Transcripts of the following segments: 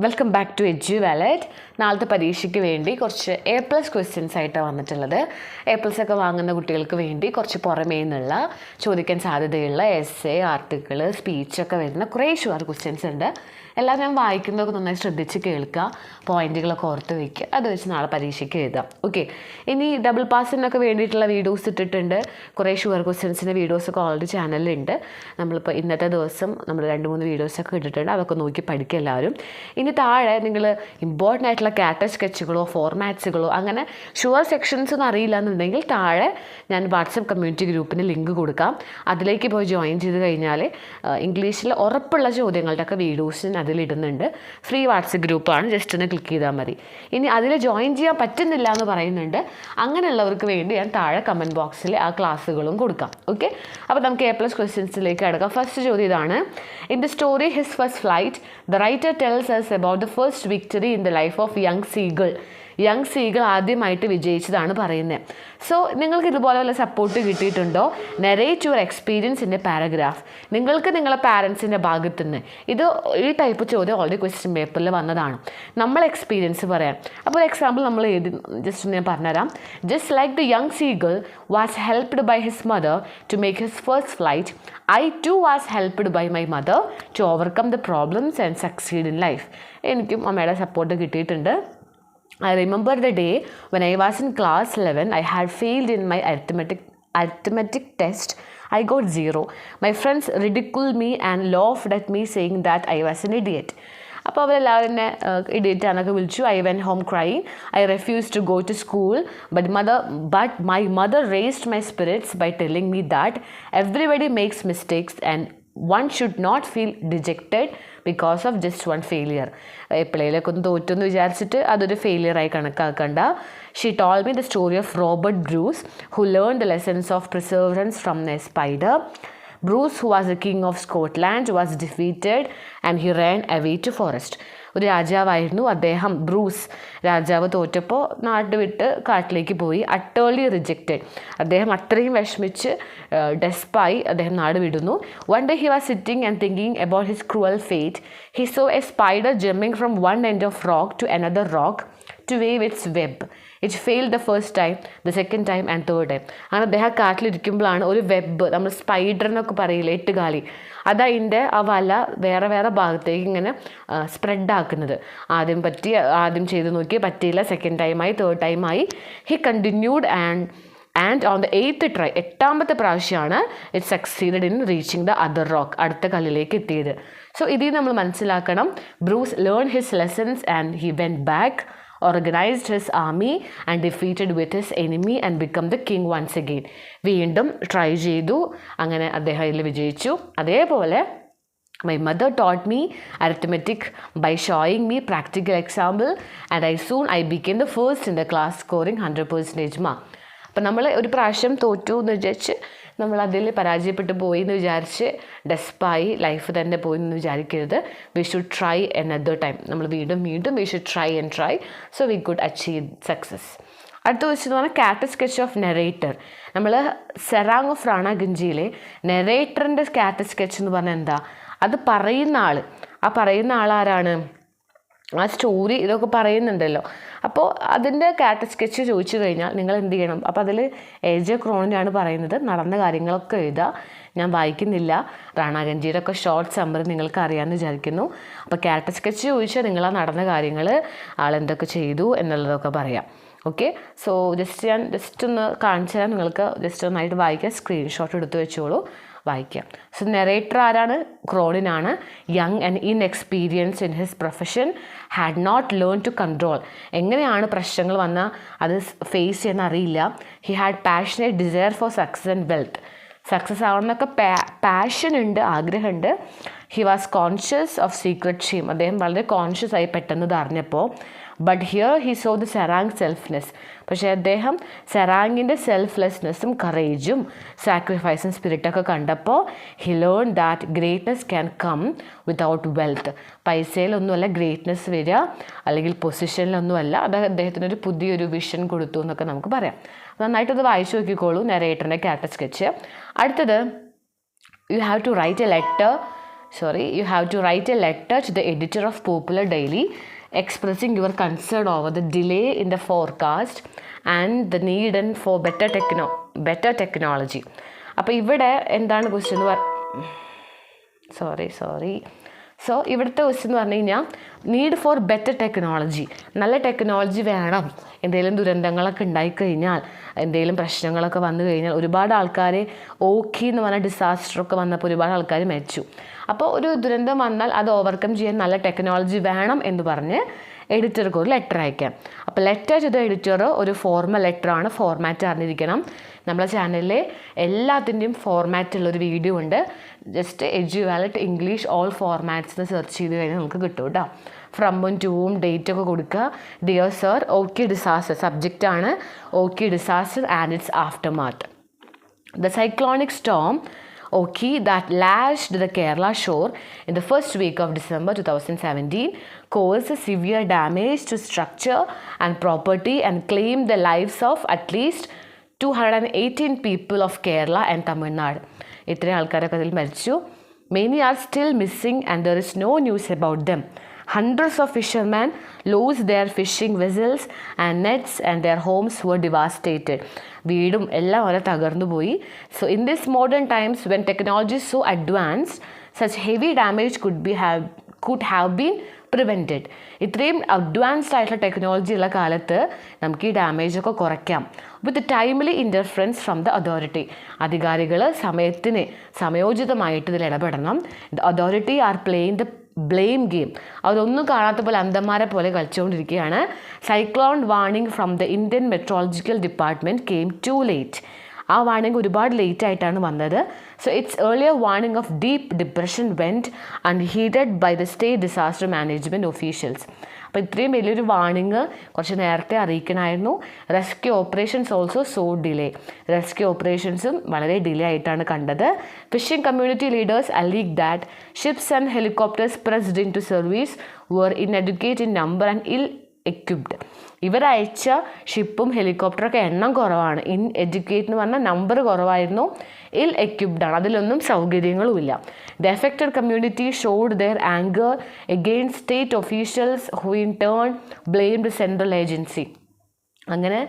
Welcome back to Edu Wallet. നാളത്തെ പരീക്ഷയ്ക്ക് വേണ്ടി കുറച്ച് A+ ക്വസ്റ്റ്യൻസ് ആയിട്ടാണ് വന്നിട്ടുള്ളത്. A+ ഒക്കെ വാങ്ങുന്ന കുട്ടികൾക്ക് വേണ്ടി കുറച്ച് പുറമേ നിന്നുള്ള ചോദിക്കാൻ സാധ്യതയുള്ള എസ്സേ, ആർട്ടിക്കിൾ, സ്പീച്ചൊക്കെ വരുന്ന കുറേ ഷുവർ ക്വസ്റ്റ്യൻസ് ഉണ്ട്. എല്ലാം ഞാൻ വായിക്കുന്നതൊക്കെ നന്നായി ശ്രദ്ധിച്ച് കേൾക്കുക, പോയിന്റുകളൊക്കെ ഓർത്ത് വയ്ക്കുക, അത് വെച്ച് നാളെ പരീക്ഷയ്ക്ക് എഴുതാം. ഓക്കെ, ഇനി ഡബിൾ പാസിനൊക്കെ വേണ്ടിയിട്ടുള്ള വീഡിയോസ് ഇട്ടിട്ടുണ്ട്. കുറേ ഷുവർ ക്വസ്റ്റ്യൻസിൻ്റെ വീഡിയോസൊക്കെ ഓൾറെഡി ചാനലിലുണ്ട്. നമ്മളിപ്പോൾ ഇന്നത്തെ ദിവസം നമ്മൾ 2-3 വീഡിയോസൊക്കെ ഇട്ടിട്ടുണ്ട്. അതൊക്കെ നോക്കി പഠിക്കുക എല്ലാവരും. ഇനി താഴെ നിങ്ങൾ ഇമ്പോർട്ടൻ്റ് ആയിട്ടുള്ള കാറ്റർ സ്കെച്ചുകളോ ഫോർമാറ്റ്സുകളോ അങ്ങനെ ഷുവർ സെക്ഷൻസ് ഒന്നും അറിയില്ല എന്നുണ്ടെങ്കിൽ താഴെ ഞാൻ വാട്സപ്പ് കമ്മ്യൂണിറ്റി ഗ്രൂപ്പിന് ലിങ്ക് കൊടുക്കാം. അതിലേക്ക് പോയി ജോയിൻ ചെയ്ത് കഴിഞ്ഞാൽ ഇംഗ്ലീഷിൽ ഉറപ്പുള്ള ചോദ്യങ്ങളുടെ ഒക്കെ വീഡിയോസ് അതിലിടുന്നുണ്ട്. ഫ്രീ വാട്സപ്പ് ഗ്രൂപ്പാണ്, ജസ്റ്റ് ഒന്ന് ക്ലിക്ക് ചെയ്താൽ മതി. ഇനി അതിൽ ജോയിൻ ചെയ്യാൻ പറ്റുന്നില്ല എന്ന് പറയുന്നുണ്ട്. അങ്ങനെയുള്ളവർക്ക് വേണ്ടി ഞാൻ താഴെ കമൻറ്റ് ബോക്സിൽ ആ ക്ലാസ്സുകളും കൊടുക്കാം. ഓക്കെ, അപ്പോൾ നമുക്ക് A+ ക്വസ്റ്റ്യൻസിലേക്ക് കിടക്കാം. ഫസ്റ്റ് ചോദ്യം ഇതാണ്. In the story his first flight the writer tells us about the first victory in the life of young seagull. Young seagull ആദ്യമായിട്ട് വിജയിച്ചതാണ് പറയുന്നത്. സോ നിങ്ങൾക്ക് ഇതുപോലെ വല്ല സപ്പോർട്ട് കിട്ടിയിട്ടുണ്ടോ? Narrate your experience in a paragraph. നിങ്ങൾക്ക് നിങ്ങളെ പാരൻസിൻ്റെ ഭാഗത്തു നിന്ന് ഈ ടൈപ്പ് ചോദ്യം ഓൾറെഡി ക്വസ്റ്റ്യൻ പേപ്പറിൽ വന്നതാണ്. നമ്മൾ എക്സ്പീരിയൻസ് പറയാം. അപ്പോൾ ഒരു എക്സാമ്പിൾ നമ്മൾ ജസ്റ്റ് ഞാൻ പറഞ്ഞുതരാം. Just like the young seagull was helped by his mother to make his first flight, I too was helped by my mother to overcome the problems and succeed in life. എനിക്കും അമ്മയുടെ support കിട്ടിയിട്ടുണ്ട്. I remember the day when I was in class 11. I had failed in my arithmetic test. I got 0. My friends ridiculed me and laughed at me, saying that I was an idiot. അപ്പോൾ അവരെല്ലാവരും എന്നെ idiot ആണെന്നൊക്കെ വിളിച്ചു. I went home crying. I refuse to go to school but my mother raised my spirits by telling me that everybody makes mistakes and one should not feel dejected because of just one failure. എപ്പോഴേലൊക്കെ ഒന്ന് തോറ്റെന്ന് വിചാരിച്ചിട്ട് അതൊരു ഫെയിലിയറായി കണക്കാക്കണ്ട. She told me the story of Robert Bruce who learn the lessons of perseverance from a spider. Bruce, who was the king of Scotland, was defeated and he ran away to forest. ഒരു രാജാവായിരുന്നു അദ്ദേഹം. Bruce രാജാവ് തോറ്റപ്പോൾ നാട് വിട്ട് കാട്ടിലേക്ക് പോയി. Utterly rejected. അദ്ദേഹം അത്രയും വിഷമിച്ച് ഡെസ്പായി അദ്ദേഹം നാട് വിടുന്നു. One day he was sitting and thinking about his cruel fate. He saw a spider jumping from one end of rock to another rock to wave its web. It failed the first time, the second time and third time. അങ്ങനെ അദ്ദേഹം കാട്ടിലിരിക്കുമ്പോഴാണ് ഒരു web, നമ്മൾ spider എന്നൊക്കെ പറയില്ലേ, 8 കാലി, അതതിൻ്റെ ആ വല വേറെ വേറെ ഭാഗത്തേക്ക് ഇങ്ങനെ സ്പ്രെഡാക്കുന്നത്. ആദ്യം ചെയ്ത് നോക്കി, പറ്റിയില്ല. സെക്കൻഡ് ടൈമായി, തേർഡ് ടൈമായി. He continued and on the 8th try, 8ാമത്തെ പ്രാവശ്യമാണ് it succeeded in reaching the other rock, അടുത്ത കല്ലിലേക്ക് എത്തിയത്. സോ ഇതിൽ നമ്മൾ മനസ്സിലാക്കണം, Bruce learn his lessons and he went back, organized his army and defeated with his enemy and become the king once again. വീണ്ടും try ചെയ്തു, അങ്ങനെ അദ്ദേഹം ഇതിൽ വിജയിച്ചു. അതേപോലെ my mother taught me arithmetic by showing me practical example and I became the first in the class scoring 100% mark. അപ്പം നമ്മൾ ഒരു പ്രാവശ്യം തോറ്റു എന്ന് വിചാരിച്ച് നമ്മളതിൽ പരാജയപ്പെട്ടു പോയി എന്ന് വിചാരിച്ച് ഡെസ്പായി ലൈഫ് തന്നെ പോയി എന്ന് വിചാരിക്കരുത്. We should try another time. നമ്മൾ വീണ്ടും we should try so we could achieve success. അടുത്ത ക്വസ്റ്റ്യൻ എന്ന് പറഞ്ഞാൽ കാറ്റർ സ്കെച്ച് ഓഫ് നെറേറ്റർ. നമ്മൾ serang of Rana ഗഞ്ചിയിലെ നെറേറ്ററിൻ്റെ character sketch എന്ന് പറഞ്ഞാൽ എന്താ? അത് പറയുന്ന ആൾ, ആ പറയുന്ന ആളാരാണ്? ആ സ്റ്റോറി ഇതൊക്കെ പറയുന്നുണ്ടല്ലോ. അപ്പോൾ അതിൻ്റെ കാറ്റർ സ്കെച്ച് ചോദിച്ചു കഴിഞ്ഞാൽ നിങ്ങൾ എന്ത് ചെയ്യണം? അപ്പോൾ അതിൽ AJ ക്രോണിനാണ് പറയുന്നത്. നടന്ന കാര്യങ്ങളൊക്കെ എഴുതുക. ഞാൻ വായിക്കുന്നില്ല. റാണാഗഞ്ചിയുടെ ഒക്കെ ഷോർട്ട് സമ്മറി നിങ്ങൾക്ക് അറിയാമെന്ന് വിചാരിക്കുന്നു. അപ്പോൾ കാറ്റർ സ്കെച്ച് ചോദിച്ചാൽ നിങ്ങൾ ആ നടന്ന കാര്യങ്ങൾ, ആളെന്തൊക്കെ ചെയ്തു എന്നുള്ളതൊക്കെ പറയാം. ഓക്കെ, സോ ജസ്റ്റ് ഒന്ന് കാണിച്ചു തരാം. നിങ്ങൾക്ക് ജസ്റ്റ് ഒന്നായിട്ട് വായിക്കാം. സ്ക്രീൻഷോട്ട് എടുത്ത് വെച്ചോളൂ, വായിക്കാം. സോ നെറേറ്റർ ആരാണ്? ക്രോണിനാണ്. Young and inexperience in his profession, had not learn to control. എങ്ങനെയാണ് പ്രശ്നങ്ങൾ വന്നാൽ അത് ഫേസ് ചെയ്യാൻ അറിയില്ല. He had passionate desire for success and wealth. Success ആവണമെന്നൊക്കെ പാഷൻ ഉണ്ട്, ആഗ്രഹമുണ്ട്. He was conscious of secret shame. അദ്ദേഹം വളരെ കോൺഷ്യസ് ആയി പെട്ടെന്ന് അറിഞ്ഞപ്പോൾ. But here he saw the serang selfless. പക്ഷേ അദ്ദേഹം സെറാങ്ങിൻ്റെ സെൽഫ്ലെസ്നെസ്സും കറേജും സാക്രിഫൈസും സ്പിരിറ്റൊക്കെ കണ്ടപ്പോൾ he learn that greatness can come without wealth. പൈസയിലൊന്നുമല്ല greatness വരിക, അല്ലെങ്കിൽ പൊസിഷനിലൊന്നുമല്ല. അത് അദ്ദേഹത്തിനൊരു പുതിയൊരു വിഷൻ കൊടുത്തു എന്നൊക്കെ നമുക്ക് പറയാം. നന്നായിട്ടത് വായിച്ചു നോക്കിക്കോളൂ, നെറേറ്ററിൻ്റെ കാറ്റർ സ്കെച്ച്. അടുത്തത്, you have to write a letter you have to write a letter to the editor of Popular Daily expressing your concern over the delay in the forecast and the need for better technology. അപ്പോൾ ഇവിടെ എന്താണ് question so ഇവിടുത്തെ question എന്ന് പറഞ്ഞു കഴിഞ്ഞാൽ need for better technology, നല്ല technology വേണം. എന്തെങ്കിലും ദുരന്തങ്ങളൊക്കെ ഉണ്ടായിക്കഴിഞ്ഞാൽ, എന്തെങ്കിലും പ്രശ്നങ്ങളൊക്കെ വന്നു കഴിഞ്ഞാൽ, ഒരുപാട് ആൾക്കാർ ഓഖി എന്ന് പറഞ്ഞ ഡിസാസ്റ്ററൊക്കെ വന്നപ്പോൾ ഒരുപാട് ആൾക്കാർ മരിച്ചു. അപ്പോൾ ഒരു ദുരന്തം വന്നാൽ അത് ഓവർകം ചെയ്യാൻ നല്ല ടെക്നോളജി വേണം എന്ന് പറഞ്ഞ് എഡിറ്റർക്ക് ഒരു ലെറ്റർ അയക്കാം. അപ്പോൾ ലെറ്റർ ടു ദ എഡിറ്റർ ഒരു ഫോർമൽ ലെറ്ററാണ്, ഫോർമാറ്റ് അറിഞ്ഞിരിക്കണം. നമ്മളെ ചാനലിലെ എല്ലാത്തിൻ്റെയും ഫോർമാറ്റുള്ളൊരു വീഡിയോ ഉണ്ട്. ജസ്റ്റ് എഡ്യൂവാലറ്റ് ഇംഗ്ലീഷ് ഓൾ ഫോർമാറ്റ്സ് എന്ന് സെർച്ച് ചെയ്ത് കഴിഞ്ഞാൽ നമുക്ക് കിട്ടും കേട്ടോ. ഫ്രമും ടൂവും ഡേറ്റൊക്കെ കൊടുക്കുക. ഡിയർ സർ, ഓഖി ഡിസാസ്റ്റർ സബ്ജക്റ്റാണ്, Ockhi disaster and its aftermath. The cyclonic storm Oki that lashed the Kerala shore in the first week of December 2017 caused severe damage to structure and property and claimed the lives of at least 218 people of Kerala and Tamil Nadu. ഇത്രയും ആൾക്കാരൊക്കെ അതിൽ മരിച്ചു. Many are still missing and there is no news about them. Hundreds of fishermen lost their fishing vessels and nets and their homes were devastated. വീടും എല്ലാം വളരെ തകർന്നു പോയി. So in this modern times when technology is so advanced, such heavy damage could have been prevented. ഇത്രയും advanced ആയിട്ടുള്ള technology ഉള്ള കാലത്ത് നമുക്ക് ഈ ഡാമേജൊക്കെ കുറയ്ക്കാം. With timely interference from the authority. അധികാരികൾ സമയോചിതമായിട്ട് ഇതിൽ ഇടപെടണം. The authority are playing the blame game. അവരൊന്നും കാണാത്ത പോലെ അന്ധന്മാരെ പോലെ കളിച്ചുകൊണ്ടിരിക്കുകയാണ്. Cyclone warning from the Indian meteorological department came too late. ആ വാർണിംഗ് ഒരുപാട് ലേറ്റ് ആയിട്ടാണ് വന്നത്. So its earlier warning of deep depression went unheeded by the state disaster management officials. അപ്പോൾ ഇത്രയും വലിയൊരു വാർണിംഗ് കുറച്ച് നേരത്തെ അറിയിക്കണമായിരുന്നു. Rescue operations also so delay. Rescue ഓപ്പറേഷൻസും വളരെ ഡിലേ ആയിട്ടാണ് കണ്ടത്. Fishing community leaders allege that ships and helicopters pressed into service were inadequate in number and ill equipped. ഇവരയച്ച ഷിപ്പും ഹെലികോപ്റ്ററൊക്കെ എണ്ണം കുറവാണ്. ഇൻഎഡ്യൂക്കേറ്റ് എന്ന് പറഞ്ഞാൽ നമ്പർ കുറവായിരുന്നു. ഇൽ എക്യുപ്ഡ് ആണ്, അതിലൊന്നും സൗകര്യങ്ങളുമില്ല. The affected community showed their anger against state officials who in turn blamed central agency. അങ്ങനെ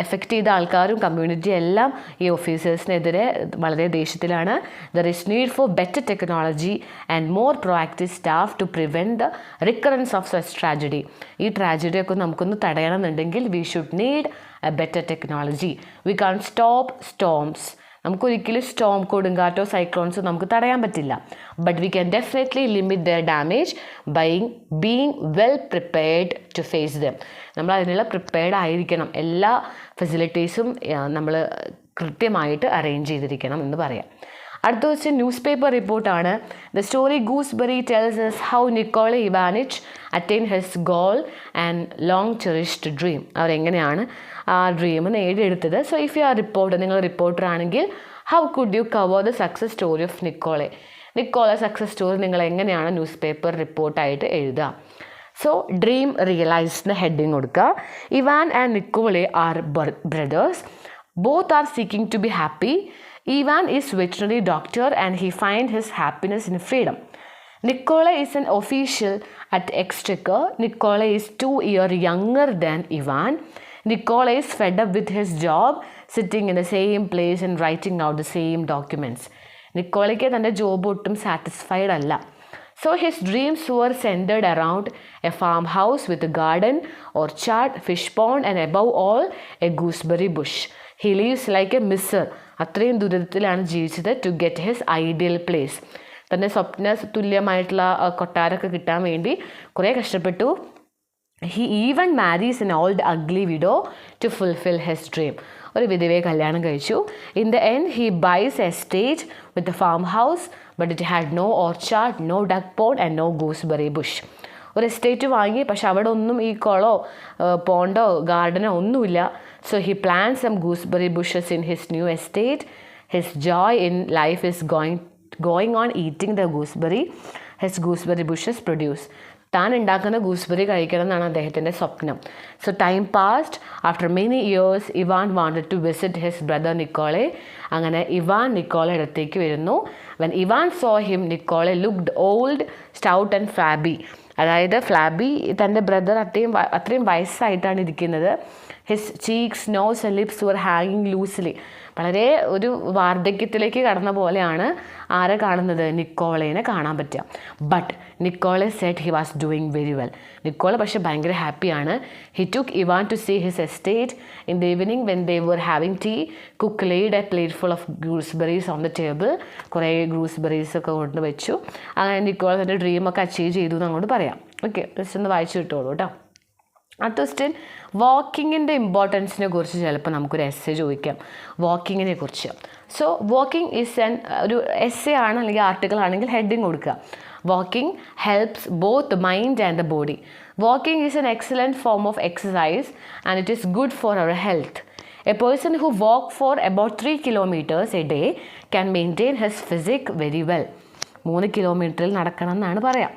എഫക്റ്റ് ചെയ്ത ആൾക്കാരും കമ്മ്യൂണിറ്റിയും എല്ലാം ഈ ഓഫീസേഴ്സിനെതിരെ വളരെ ദേഷ്യത്തിലാണ്. There is need for better technology and more proactive staff to prevent the recurrence of such tragedy. ഈ ട്രാജഡിയൊക്കെ നമുക്കൊന്ന് തടയണമെന്നുണ്ടെങ്കിൽ we should need a better technology. We can't stop storms. നമുക്കൊരിക്കലും സ്റ്റോം, കൊടുങ്കാറ്റോ സൈക്ലോൺസോ നമുക്ക് തടയാൻ പറ്റില്ല. But we can definitely limit the damage by being well prepared to face them. നമ്മൾ അതിനുള്ള പ്രിപ്പയർഡ് ആയിരിക്കണം. എല്ലാ ഫെസിലിറ്റീസും നമ്മൾ കൃത്യമായിട്ട് അറേഞ്ച് ചെയ്തിരിക്കണം എന്ന് പറയാം. അടുത്ത ദിവസം ന്യൂസ് പേപ്പർ റിപ്പോർട്ടാണ്. The story gooseberry tells us how Nikolai Ivanich attain his goal and long cherished dream. അവരെങ്ങനെയാണ് ആ ഡ്രീം നേടിയെടുത്തത്. So if you are reporter, നിങ്ങൾ റിപ്പോർട്ടർ ആണെങ്കിൽ how could you cover the success story of Nikolai success story നിങ്ങൾ എങ്ങനെയാണ് newspaper റിപ്പോർട്ടായിട്ട് എഴുതുക. So dream realised heading കൊടുക്കുക. Ivan and Nikolay are brothers. Both are seeking to be happy. Ivan is veterinary doctor and he finds his happiness in freedom. Nicola is an official at Exchequer. Nicola is 2 years younger than Ivan. Nicola is fed up with his job, sitting in the same place and writing out the same documents. നിക്കോളയ്ക്ക് തൻ്റെ job ഒട്ടും satisfied അല്ല. So his dreams were centered around a farmhouse with a garden, orchard, fish pond and above all a gooseberry bush. He lives like a miser. അത്രയും ദുരിതത്തിലാണ് ജീവിച്ചത് to get his ideal place. തൻ്റെ സ്വപ്ന തുല്യമായിട്ടുള്ള കൊട്ടാരമൊക്കെ കിട്ടാൻ വേണ്ടി കുറേ കഷ്ടപ്പെട്ടു. He even marries an old ugly widow to fulfil his dream. ഒരു വിധവയെ കല്യാണം കഴിച്ചു. In the end he buys a estate with a farm house but it had no orchard, no duck pond and no gooseberry bush. ഒരു estate വാങ്ങി, പക്ഷെ അവിടെ ഒന്നും ഈ കുളമോ പോണ്ടോ ഗാർഡനോ ഒന്നുമില്ല. So he plants some gooseberry bushes in his new estate. His joy in life is going on eating the gooseberry his gooseberry bushes produce. താൻ ഉണ്ടാക്കുന്ന ഗൂസ്ബെറി കഴിക്കണം എന്നാണ് അദ്ദേഹത്തിൻ്റെ സ്വപ്നം. So time passed. After many years Ivan wanted to visit his brother Nikolay. അങ്ങനെ Ivan Nikolay അടുത്തേക്ക് വരുന്നു. When Ivan saw him, Nikolay looked old, stout and flabby. അതായത് ഫ്ലാബി, തൻ്റെ ബ്രദർ അത്രയും വയസ്സായിട്ടാണ് ഇരിക്കുന്നത്. His cheeks, nose and lips were ഹാങ്ങിങ് loosely. വളരെ ഒരു വാർദ്ധക്യത്തിലേക്ക് കടന്ന പോലെയാണ് ആരെ കാണുന്നത്, നിക്കോളേനെ കാണാൻ പറ്റുക. But Nikolay said he was doing very well. Nikola പക്ഷെ ഭയങ്കര ഹാപ്പിയാണ്. He took Ivan to see his estate. In the evening when they were having tea, cook laid a plate full of gooseberries on the table. കുറേ gooseberries ഒക്കെ കൊണ്ട് വെച്ചു. അങ്ങനെ Nikola തൻ്റെ ഡ്രീമൊക്കെ achieve ചെയ്തു എന്ന് അങ്ങോട്ട് പറയാം. ഓക്കെ, ജസ്റ്റ് ഒന്ന് വായിച്ചു കിട്ടുള്ളൂ കേട്ടോ. അടുത്ത ക്വസ്റ്റ്യൻ, വാക്കിങ്ങിൻ്റെ ഇമ്പോർട്ടൻസിനെ കുറിച്ച് ചിലപ്പോൾ നമുക്കൊരു എസ്സേ ചോദിക്കാം, വാക്കിങ്ങിനെ കുറിച്ച്. സോ വാക്കിംഗ് ഈസ് ഒരു എസ്സേ ആണ് അല്ലെങ്കിൽ ആർട്ടിക്കിൾ ആണെങ്കിൽ ഹെഡിങ് കൊടുക്കുക. Walking helps both mind and the body. Walking is an excellent form of exercise and it is good for our health. A person who walk for about 3 kilometers a day can maintain his physique very well. 3 കിലോമീറ്ററിൽ നടക്കണം എന്നാണ് പറയാം.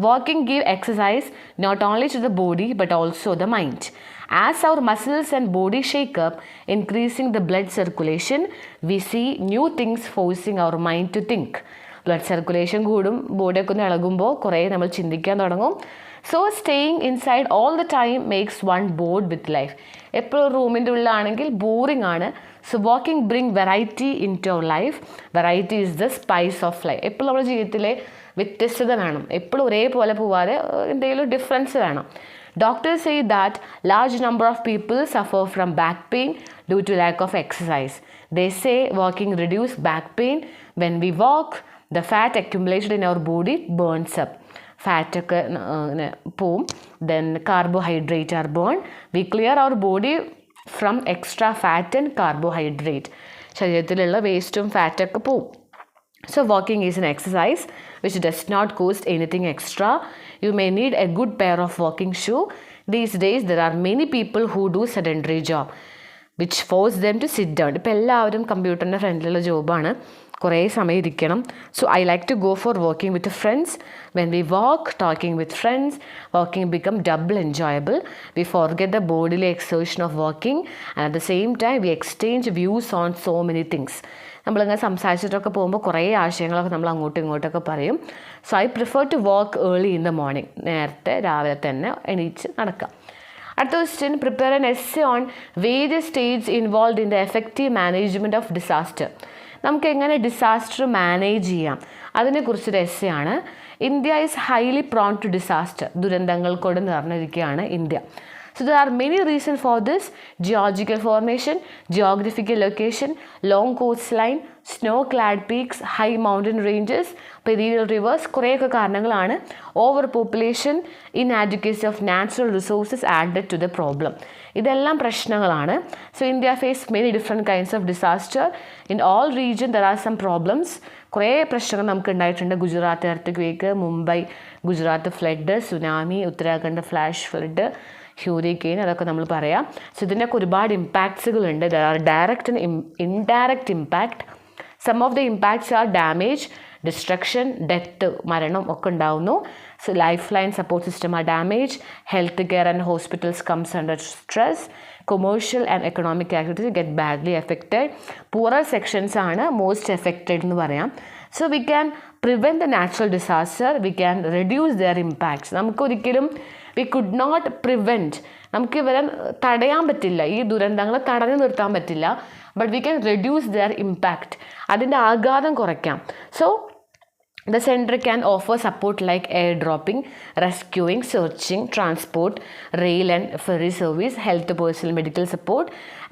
Walking give exercise not only to the body but also the mind. As our muscles and body shake up, increasing the blood circulation, we see new things forcing our mind to think. Blood circulation കൂടും, ബോഡിയൊക്കെ ഒന്ന് ഇളകുമ്പോൾ കുറേ നമ്മൾ ചിന്തിക്കാൻ തുടങ്ങും. So staying inside all the time makes one bored with life. എപ്പോഴും റൂമിൻ്റെ ഉള്ളിലാണെങ്കിൽ ബോറിംഗ് ആണ്. So walking bring variety into our life. Variety is the spice of life. എപ്പോഴും നമ്മുടെ ജീവിതത്തിലെ വ്യത്യസ്തത വേണം, എപ്പോഴും ഒരേപോലെ പോവാതെ എന്തെങ്കിലും ഡിഫറൻസ് വേണം. Doctors say that large number of people suffer from back pain due to lack of exercise. They say walking reduces back pain. When we walk, the fat accumulated in our body burns up. Fat ഒക്കെ പോവും. Then carbohydrates are burned. We clear our body from extra fat and carbohydrate. ശരീരത്തിലുള്ള വേസ്റ്റും ഫാറ്റൊക്കെ പോവും. So walking is an exercise which does not cost anything extra. You may need a good pair of walking shoe. These days there are many people who do sedentary job which force them to sit down. ഇപ്പോൾ എല്ലാവരും കമ്പ്യൂട്ടറിൻ്റെ ഫ്രണ്ടിലുള്ള ജോബാണ്, കുറേ സമയം ഇരിക്കണം. So I like to go for walking with friends. When we walk, talking with friends, walking become double enjoyable. We forget the ബോഡിയിലെ exertion of walking and at the same time we exchange views on so many things. നമ്മളിങ്ങനെ സംസാരിച്ചിട്ടൊക്കെ പോകുമ്പോൾ കുറേ ആശയങ്ങളൊക്കെ നമ്മൾ അങ്ങോട്ടും ഇങ്ങോട്ടൊക്കെ പറയും. So I prefer to walk early in the morning. നേരത്തെ രാവിലെ തന്നെ എണീച്ച് നടക്കാം. അടുത്ത question, prepare an essay on various stages involve in the effective management of disaster. നമുക്ക് എങ്ങനെ ഡിസാസ്റ്റർ മാനേജ് ചെയ്യാം അതിനെക്കുറിച്ചൊരു എസ്സേ ആണ്. India is highly prone to disaster. ദുരന്തങ്ങൾ കൊണ്ട് നിറഞ്ഞിരിക്കുകയാണ് India. So there are many reasons for this: geological formation, geographical location, long coastline, snow-clad peaks, high mountain ranges, perennial rivers. കുറേയൊക്കെ കാരണങ്ങളാണ്. Over population, inadequacy of natural resources added to the problem. ഇതെല്ലാം പ്രശ്നങ്ങളാണ്. So India faced many different kinds of disaster. In all region there are some problems. കുറേ പ്രശ്നങ്ങൾ നമുക്ക് ഉണ്ടായിട്ടുണ്ട്. Gujarat earth, Mumbai Gujarat flood, tsunami, Uttarakhand flash flood, hurricane, അതൊക്കെ നമ്മൾ പറയാം. സോ ഇതിൻ്റെയൊക്കെ ഒരുപാട് ഇമ്പാക്ട്സുകളുണ്ട്. There are direct and indirect impact. Some of the impacts are damage, destruction, death, മരണം ഒക്കെ ഉണ്ടാവുന്നു. So life line support system are damage, health care and hospitals comes under stress, commercial and economic activities get badly affected. Poorer sections ആണ് most affected എന്ന് പറയാം. So we can prevent the natural disaster, we can reduce there impacts. നമുക്കൊരിക്കലും we could not prevent, നമുക്ക് ഇവരെ തടയാൻ പറ്റില്ല, ഈ ദുരന്തങ്ങളെ തടഞ്ഞു നിർത്താൻ പറ്റില്ല. But we can reduce there impact, അതിൻ്റെ ആഘാതം കുറയ്ക്കാം. So the center can offer support like airdropping, rescuing, searching, transport, rail and ferry service, health, personal medical support.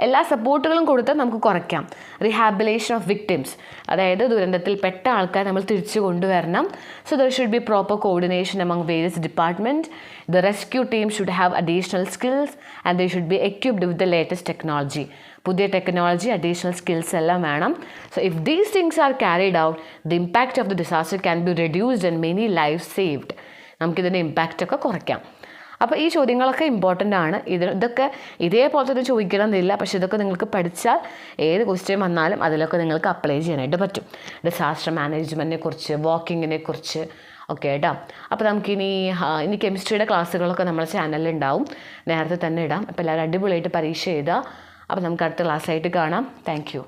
എല്ലാ സപ്പോർട്ടുകളും കൊടുത്താൽ നമുക്ക് കുറയ്ക്കാം. റിഹാബിലേഷൻ ഓഫ് വിക്ടിംസ്, അതായത് ദുരന്തത്തിൽ പെട്ട ആൾക്കാർ നമ്മൾ തിരിച്ചു കൊണ്ടുവരണം. So there should be proper coordination among various departments. The rescue team should have additional skills and they should be equipped with the latest technology. പുതിയ ടെക്നോളജി, അഡീഷണൽ സ്കിൽസ് എല്ലാം വേണം. So if these things are carried out, the impact of the disaster can be reduced and many life saved. നമുക്കിതിൻ്റെ ഇമ്പാക്റ്റൊക്കെ കുറയ്ക്കാം. അപ്പോൾ ഈ ചോദ്യങ്ങളൊക്കെ important ആണ്. ഇതൊക്കെ ഇതേപോലെ തന്നെ ചോദിക്കണം എന്നില്ല, പക്ഷേ ഇതൊക്കെ നിങ്ങൾക്ക് പഠിച്ചാൽ ഏത് ക്വസ്റ്റ്യൻ വന്നാലും അതിലൊക്കെ നിങ്ങൾക്ക് അപ്ലൈ ചെയ്യാനായിട്ട് പറ്റും. ഡിസാസ്റ്റർ മാനേജ്മെൻറ്റിനെ കുറിച്ച്, വാക്കിങ്ങിനെ കുറിച്ച് ഓക്കെ കേട്ടോ. അപ്പോൾ നമുക്കിനി ഇനി കെമിസ്ട്രിയുടെ ക്ലാസ്സുകളൊക്കെ നമ്മുടെ ചാനലിൽ ഉണ്ടാവും, നേരത്തെ തന്നെ ഇടാം. അപ്പോൾ എല്ലാവരും അടിപൊളിയായിട്ട് പരീക്ഷ എഴുതുക. അപ്പോൾ നമുക്ക് അടുത്ത ക്ലാസ്സായിട്ട് കാണാം. Thank you.